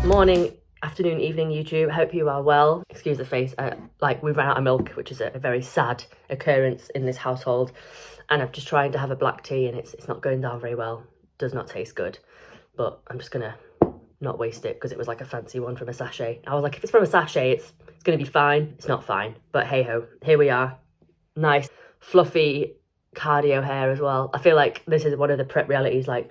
Morning, afternoon, evening, YouTube. Hope you are well. Excuse the face. We ran out of milk, which is a very sad occurrence in this household. And I'm just trying to have a black tea and it's not going down very well. Does not taste good. But I'm just gonna not waste it because it was like a fancy one from a sachet. I was like, if it's from a sachet, it's gonna be fine. It's not fine. But hey ho, here we are. Nice, fluffy cardio hair as well. I feel like this is one of the prep realities, like,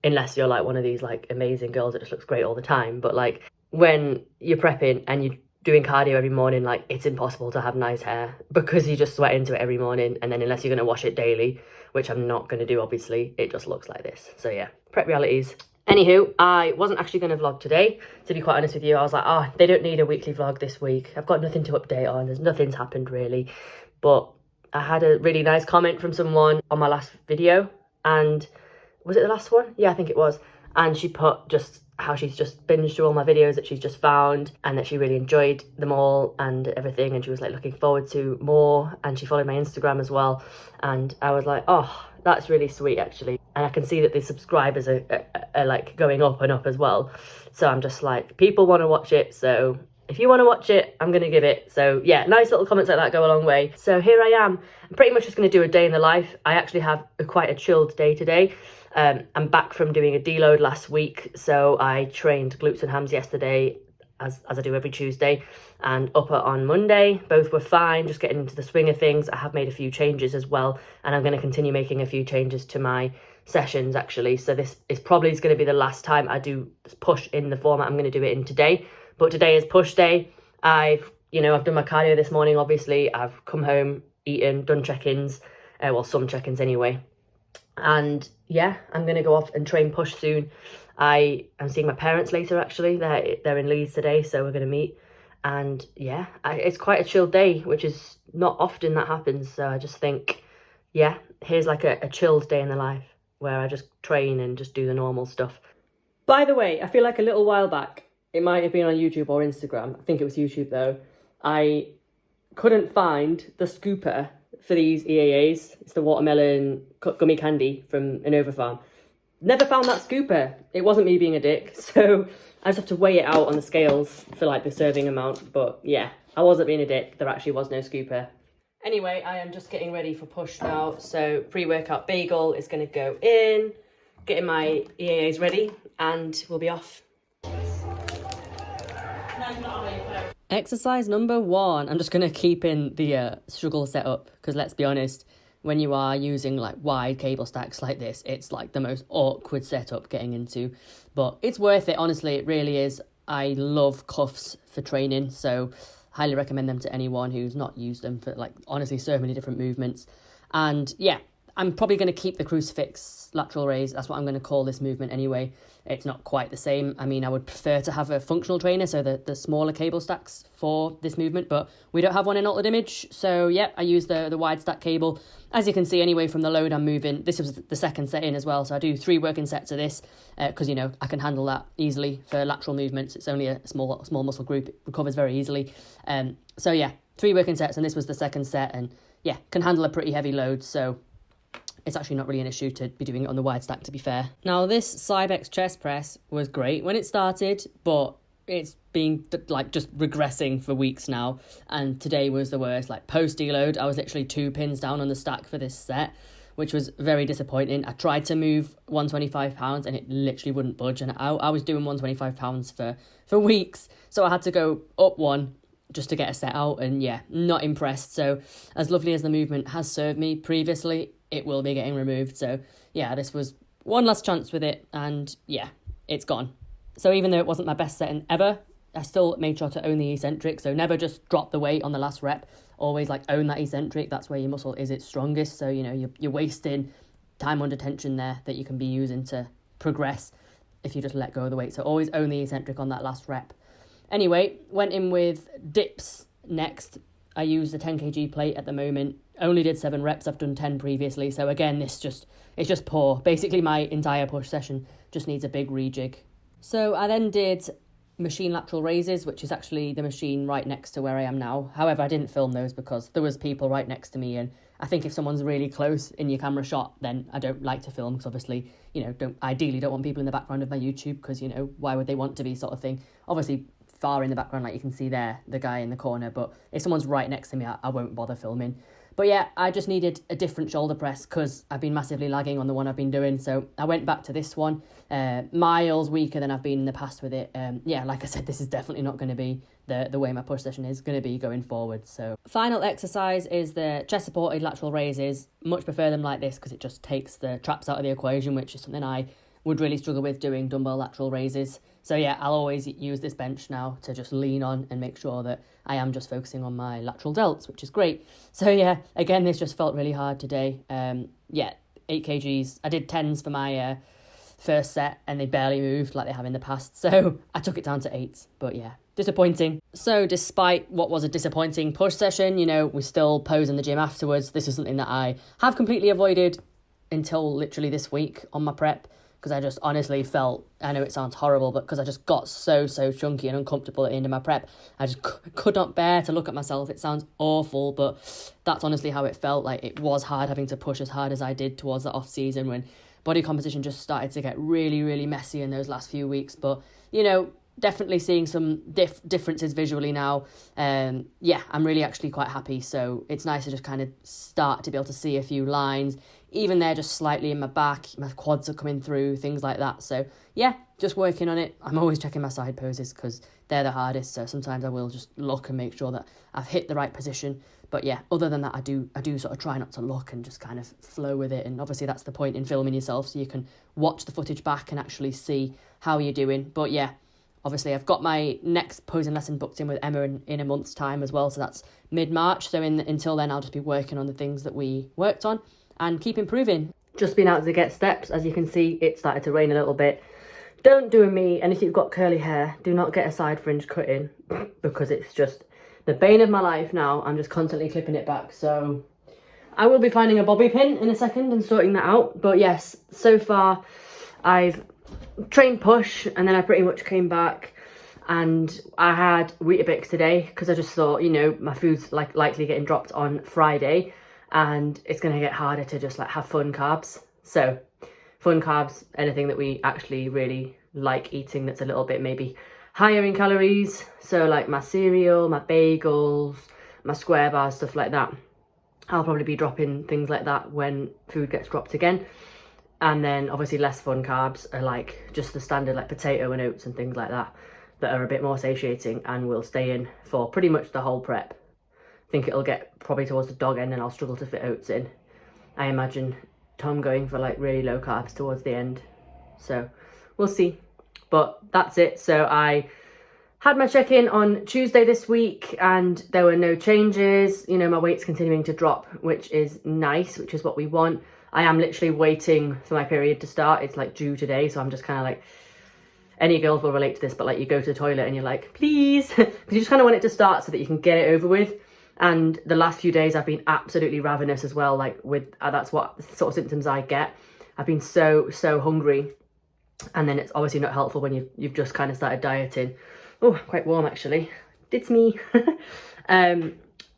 unless you're like one of these like amazing girls that just looks great all the time, but like when you're prepping and you're doing cardio every morning, like it's impossible to have nice hair because you just sweat into it every morning, and then unless you're going to wash it daily, which I'm not going to do obviously, it just looks like this. So yeah, prep realities. Anywho, I wasn't actually going to vlog today, to be quite honest with you. I was like, oh, they don't need a weekly vlog this week. I've got nothing to update on. Nothing's happened really. But I had a really nice comment from someone on my last video, and was it the last one? Yeah, I think it was. And she put just how she's just binged through all my videos that she's just found and that she really enjoyed them all and everything. And she was like looking forward to more. And she followed my Instagram as well. And I was like, oh, that's really sweet actually. And I can see that the subscribers are like going up and up as well. So I'm just like, people want to watch it. So if you want to watch it, I'm going to give it. So yeah, nice little comments like that go a long way. So here I am. I'm pretty much just going to do a day in the life. I actually have quite a chilled day today. I'm back from doing a deload last week, so I trained glutes and hams yesterday, as I do every Tuesday, and upper on Monday. Both were fine, just getting into the swing of things. I have made a few changes as well, and I'm going to continue making a few changes to my sessions actually. So this is probably going to be the last time I do push in the format I'm going to do it in today. But today is push day. I've done my cardio this morning, obviously. I've come home, eaten, done check-ins, well, some check-ins anyway. And yeah, I'm going to go off and train push soon. I am seeing my parents later actually. They're in Leeds today, so we're going to meet. And yeah, it's quite a chill day, which is not often that happens. So I just think, yeah, here's like a chilled day in the life where I just train and just do the normal stuff. By the way, I feel like a little while back, it might have been on YouTube or Instagram. I think it was YouTube though. I couldn't find the scooper for these EAAs. It's the watermelon gummy candy from Innova Farm. Never found that scooper. It wasn't me being a dick, so I just have to weigh it out on the scales for like the serving amount. But yeah, I wasn't being a dick. There actually was no scooper. Anyway, I am just getting ready for push now. So pre-workout bagel is going to go in, getting my EAAs ready, and we'll be off. Exercise number 1. I'm just going to keep in the struggle setup because let's be honest, when you are using like wide cable stacks like this, it's like the most awkward setup getting into. But it's worth it, honestly, it really is. I love cuffs for training, so highly recommend them to anyone who's not used them for like honestly so many different movements. And yeah, I'm probably going to keep the crucifix lateral raise. That's what I'm going to call this movement anyway. It's not quite the same. I mean, I would prefer to have a functional trainer, so the smaller cable stacks for this movement, but we don't have one in Altered Image. So yeah, I use the wide stack cable. As you can see anyway from the load I'm moving, this was the second set in as well. So I do 3 working sets of this because, I can handle that easily for lateral movements. It's only a small muscle group. It recovers very easily. So yeah, 3 working sets, and this was the second set, and yeah, can handle a pretty heavy load. So it's actually not really an issue to be doing it on the wide stack, to be fair. Now, this Cybex chest press was great when it started, but it's been like just regressing for weeks now. And today was the worst. Like post deload, I was literally 2 pins down on the stack for this set, which was very disappointing. I tried to move 125 pounds and it literally wouldn't budge. And I was doing 125 pounds for weeks. So I had to go up 1 just to get a set out. And yeah, not impressed. So as lovely as the movement has served me previously, it will be getting removed. So yeah, this was one last chance with it, and yeah, it's gone. So even though it wasn't my best setting ever, I still made sure to own the eccentric. So never just drop the weight on the last rep. Always like own that eccentric. That's where your muscle is its strongest. So you're wasting time under tension there that you can be using to progress if you just let go of the weight. So always own the eccentric on that last rep. Anyway, went in with dips next. I use the 10 kg plate at the moment. Only did 7 reps. I've done 10 previously. So again, it's just poor. Basically, my entire push session just needs a big rejig. So I then did machine lateral raises, which is actually the machine right next to where I am now. However, I didn't film those because there was people right next to me and I think if someone's really close in your camera shot, then I don't like to film, because obviously, you know, ideally don't want people in the background of my YouTube, because, you know, why would they want to be, sort of thing. Obviously far in the background, like you can see there, the guy in the corner, but if someone's right next to me, I won't bother filming. But yeah, I just needed a different shoulder press because I've been massively lagging on the one I've been doing. So I went back to this one, miles weaker than I've been in the past with it. Yeah, like I said, this is definitely not going to be the way my push session is going to be going forward. So final exercise is the chest supported lateral raises. Much prefer them like this because it just takes the traps out of the equation, which is something I would really struggle with doing, dumbbell lateral raises. So yeah, I'll always use this bench now to just lean on and make sure that I am just focusing on my lateral delts, which is great. So yeah, again, this just felt really hard today. Yeah, 8 kgs. I did 10s for my first set and they barely moved like they have in the past. So I took it down to 8, but yeah, disappointing. So despite what was a disappointing push session, you know, we still pose in the gym afterwards. This is something that I have completely avoided until literally this week on my prep, because I just honestly felt, I know it sounds horrible, but because I just got so chunky and uncomfortable at the end of my prep, I just could not bear to look at myself. It sounds awful, but that's honestly how it felt. Like, it was hard having to push as hard as I did towards the off season when body composition just started to get really messy in those last few weeks. But, you know, definitely seeing some differences visually now. Yeah, I'm really actually quite happy. So it's nice to just kind of start to be able to see a few lines. Even there, just slightly in my back, my quads are coming through, things like that. So yeah, just working on it. I'm always checking my side poses because they're the hardest. So sometimes I will just look and make sure that I've hit the right position. But yeah, other than that, I do sort of try not to look and just kind of flow with it. And obviously that's the point in filming yourself, so you can watch the footage back and actually see how you're doing. But yeah, obviously I've got my next posing lesson booked in with Emma in a month's time as well. So that's mid-March. So until then, I'll just be working on the things that we worked on and keep improving. Just been out to get steps. As you can see, it started to rain a little bit. Don't do me, and if you've got curly hair, do not get a side fringe cut in, because it's just the bane of my life now. I'm just constantly clipping it back. So I will be finding a bobby pin in a second and sorting that out. But yes, so far I've trained push, and then I pretty much came back and I had Weetabix today because I just thought, you know, my food's likely getting dropped on Friday, and it's going to get harder to just like have fun carbs. So fun carbs, anything that we actually really like eating that's a little bit maybe higher in calories. So like my cereal, my bagels, my square bars, stuff like that. I'll probably be dropping things like that when food gets dropped again. And then obviously less fun carbs are like just the standard like potato and oats and things like that are a bit more satiating and will stay in for pretty much the whole prep. I think it'll get probably towards the dog end and I'll struggle to fit oats in. I imagine Tom going for like really low carbs towards the end. So we'll see. But that's it. So I had my check-in on Tuesday this week and there were no changes. You know, my weight's continuing to drop, which is nice, which is what we want. I am literally waiting for my period to start. It's like due today. So I'm just kind of like, any girls will relate to this, but like you go to the toilet and you're like, please, because you just kind of want it to start so that you can get it over with. And the last few days I've been absolutely ravenous as well. Like with, that's what sort of symptoms I get. I've been so hungry. And then it's obviously not helpful when you've just kind of started dieting. Oh, quite warm actually. It's me.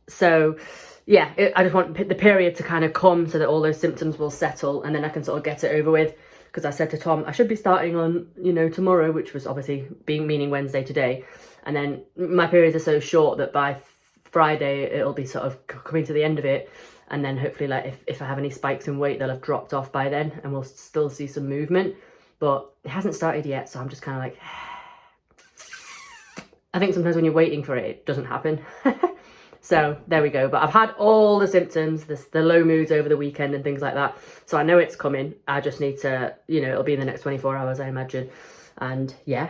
So yeah, I just want the period to kind of come so that all those symptoms will settle and then I can sort of get it over with. Because I said to Tom, I should be starting on, you know, tomorrow, which was obviously meaning Wednesday today. And then my periods are so short that by Friday, it'll be sort of coming to the end of it. And then hopefully like if I have any spikes in weight, they'll have dropped off by then and we'll still see some movement. But it hasn't started yet. So I'm just kind of like, I think sometimes when you're waiting for it, it doesn't happen. So there we go. But I've had all the symptoms, the low moods over the weekend and things like that. So I know it's coming. I just need to, you know, it'll be in the next 24 hours, I imagine. And yeah,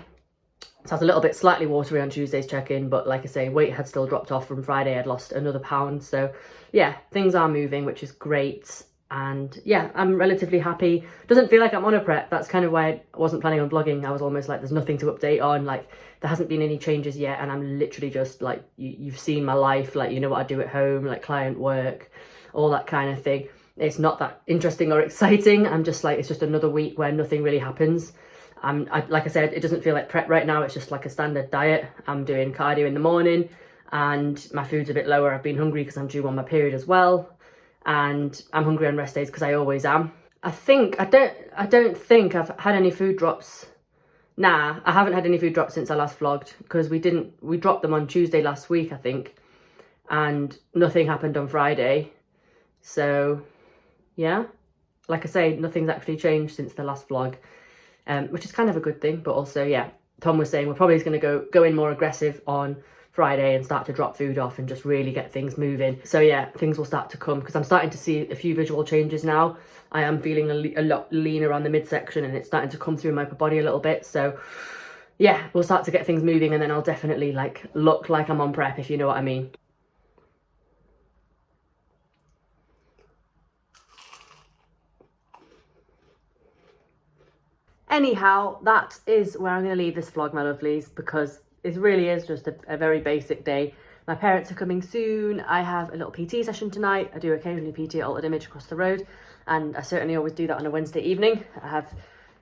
so I was a little bit slightly watery on Tuesday's check-in. But like I say, weight had still dropped off from Friday. I'd lost another pound. So yeah, things are moving, which is great. And yeah, I'm relatively happy. Doesn't feel like I'm on a prep. That's kind of why I wasn't planning on vlogging. I was almost like, there's nothing to update on. Like there hasn't been any changes yet. And I'm literally just like, you've seen my life. Like, you know what I do at home, like client work, all that kind of thing. It's not that interesting or exciting. I'm just like, it's just another week where nothing really happens. Like I said, it doesn't feel like prep right now. It's just like a standard diet. I'm doing cardio in the morning and my food's a bit lower. I've been hungry because I'm due on my period as well. and I'm hungry on rest days because I always am. I don't think I've had any food drops. Nah, I haven't had any food drops since I last vlogged, because we dropped them on Tuesday last week, I think, and nothing happened on Friday. So yeah, like I say, nothing's actually changed since the last vlog, which is kind of a good thing. But also, yeah, Tom was saying we're probably going to go in more aggressive on Friday and start to drop food off and just really get things moving. So yeah, things will start to come, because I'm starting to see a few visual changes now. I am feeling a lot leaner on the midsection, and it's starting to come through my upper body a little bit. So yeah, we'll start to get things moving, and then I'll definitely like look like I'm on prep, if you know what I mean. Anyhow, that is where I'm going to leave this vlog, my lovelies, because it really is just a very basic day. My parents are coming soon. I have a little PT session tonight. I do occasionally PT at Altered Image across the road, and I certainly always do that on a Wednesday evening. I have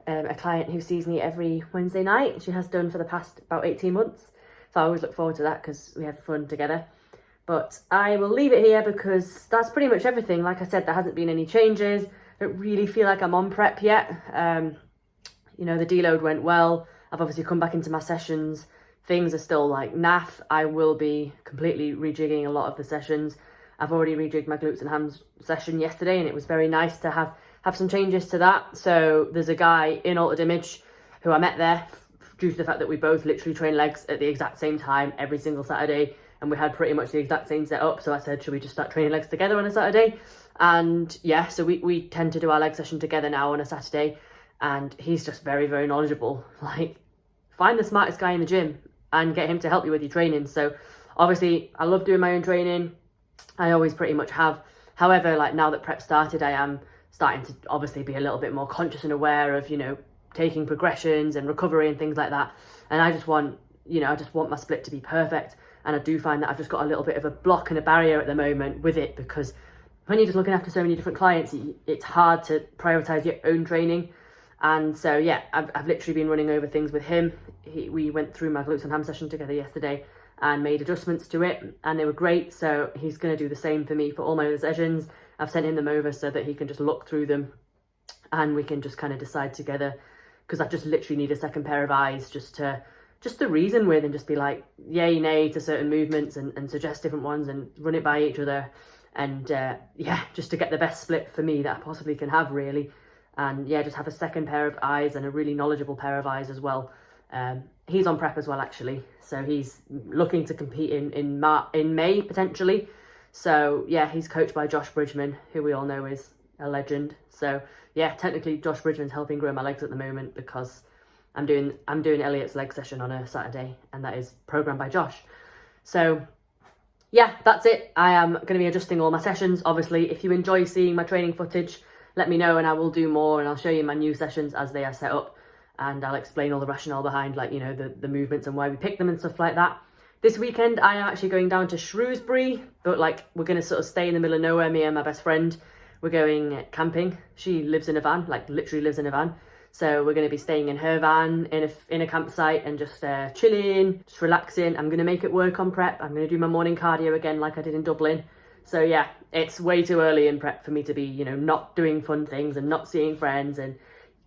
a client who sees me every Wednesday night. She has done for the past about 18 months. So I always look forward to that because we have fun together. But I will leave it here because that's pretty much everything. Like I said, there hasn't been any changes. I don't really feel like I'm on prep yet. You know, the deload went well. I've obviously come back into my sessions. Things are still like naff. I will be completely rejigging a lot of the sessions. I've already rejigged my glutes and hams session yesterday, and it was very nice to have some changes to that. So there's a guy in Altered Image who I met there due to the fact that we both literally train legs at the exact same time every single Saturday, and we had pretty much the exact same setup. So I said, should we just start training legs together on a Saturday? And yeah, so we tend to do our leg session together now on a Saturday, and he's just very, very knowledgeable. Like, find the smartest guy in the gym and get him to help you with your training. So obviously I love doing my own training. I always pretty much have. However, like now that prep started, I am starting to obviously be a little bit more conscious and aware of, you know, taking progressions and recovery and things like that. And I just want, you know, I just want my split to be perfect. And I do find that I've just got a little bit of a block and a barrier at the moment with it, because when you're just looking after so many different clients, it's hard to prioritize your own training. And so, yeah, I've literally been running over things with him. We went through my glutes and ham session together yesterday and made adjustments to it, and they were great. So he's going to do the same for me for all my other sessions. I've sent him them over so that he can just look through them and we can just kind of decide together, because I just literally need a second pair of eyes just to reason with and just be like yay, nay to certain movements and suggest different ones and run it by each other. And yeah, just to get the best split for me that I possibly can have, really. And yeah, just have a second pair of eyes and a really knowledgeable pair of eyes as well. He's on prep as well, actually. So he's looking to compete in May, potentially. So yeah, he's coached by Josh Bridgman, who we all know is a legend. So yeah, technically Josh Bridgman's helping grow my legs at the moment, because I'm doing Elliot's leg session on a Saturday, and that is programmed by Josh. So yeah, that's it. I am going to be adjusting all my sessions. Obviously, if you enjoy seeing my training footage, let me know and I will do more, and I'll show you my new sessions as they are set up, and I'll explain all the rationale behind, like, you know, the movements and why we pick them and stuff like that. This weekend I am actually going down to Shrewsbury, but like we're going to sort of stay in the middle of nowhere, me and my best friend. We're going camping. She lives in a van, like literally lives in a van. So we're going to be staying in her van in a campsite and just chilling, just relaxing. I'm going to make it work on prep. I'm going to do my morning cardio again like I did in Dublin. So yeah, it's way too early in prep for me to be, you know, not doing fun things and not seeing friends and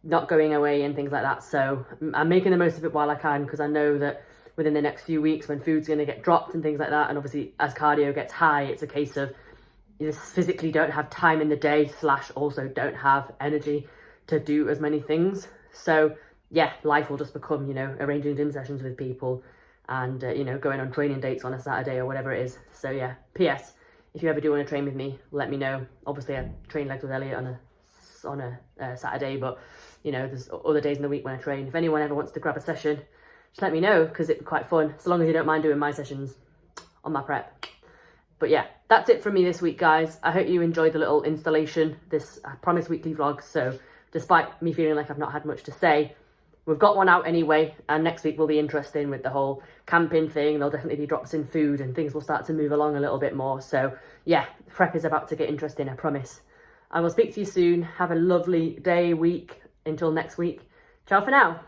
not going away and things like that. So I'm making the most of it while I can, because I know that within the next few weeks when food's going to get dropped and things like that, and obviously as cardio gets high, it's a case of you just physically don't have time in the day / also don't have energy to do as many things. So yeah, life will just become, you know, arranging gym sessions with people and, you know, going on training dates on a Saturday or whatever it is. So yeah, P.S. if you ever do want to train with me, let me know. Obviously I train legs with Elliot on a Saturday, but you know, there's other days in the week when I train. If anyone ever wants to grab a session, just let me know, because it'd be quite fun, so long as you don't mind doing my sessions on my prep. But yeah, that's it from me this week, guys. I hope you enjoyed the little installation, this I promise weekly vlog. So despite me feeling like I've not had much to say, we've got one out anyway, and next week will be interesting with the whole camping thing. There'll definitely be drops in food and things will start to move along a little bit more. So yeah, prep is about to get interesting, I promise. I will speak to you soon. Have a lovely day, week, until next week. Ciao for now.